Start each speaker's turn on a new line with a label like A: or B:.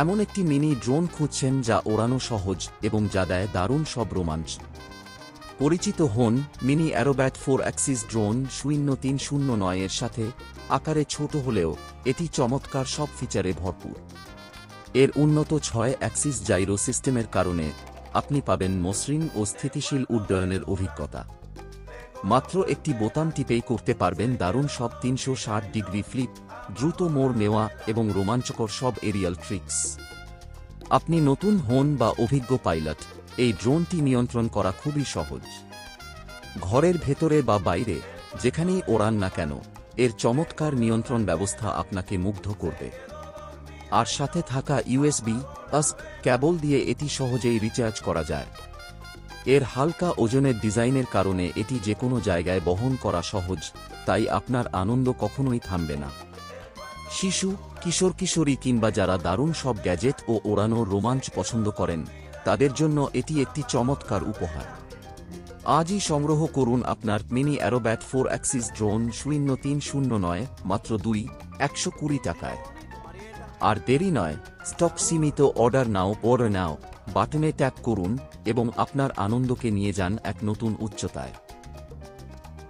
A: এমন একটি mini drone খুঁজছেন যা ওড়ানো সহজ এবং যা দেয় দারুণ সব রোমাঞ্চ। পরিচিত হন মিনি অ্যারোব্যাট 4 অ্যাক্সিস ড্রোন 0309 এর সাথে। আকারে ছোট হলেও এটি চমৎকার সব ফিচারে ভরপুর। এর উন্নত 6 অ্যাক্সিস জাইরো সিস্টেমের কারণে আপনি পাবেন মসৃণ ও স্থিতিশীল উড্ডয়নের অভিজ্ঞতা। মাত্র একটি বোতাম টিপেই করতে পারবেন দারুণ সব 360 ডিগ্রি ফ্লিপ, দ্রুত মোড় নেওয়া এবং রোমাঞ্চকর সব এরিয়াল ট্রিক্স। আপনি নতুন হন বা অভিজ্ঞ পাইলট, এই ড্রোনটি নিয়ন্ত্রণ করা খুবই সহজ। ঘরের ভেতরে বা বাইরে যেখানেই ওড়ান না কেন, এর চমৎকার নিয়ন্ত্রণ ব্যবস্থা আপনাকে মুগ্ধ করবে। আর সাথে থাকা USB-A কেবল দিয়ে এটি সহজেই রিচার্জ করা যায়। এর হালকা ওজনের ডিজাইনের কারণে এটি যেকোনো জায়গায় বহন করা সহজ, তাই আপনার আনন্দ কখনোই থামবে না। শিশু, কিশোর কিশোরী কিংবা যারা দারুণ সব গ্যাজেট ও ওড়ানোর রোমাঞ্চ পছন্দ করেন, তাদের জন্য এটি একটি চমৎকার উপহার। আজই সংগ্রহ করুন আপনার মিনি অ্যারোব্যাট 4 অ্যাক্সিস ড্রোন 0309 মাত্র 120 টাকায়। আর দেরি নয়, স্টক সীমিত, অর্ডার নাও বাটনে ট্যাপ করুন এবং আপনার আনন্দকে নিয়ে যান এক নতুন উচ্চতায়।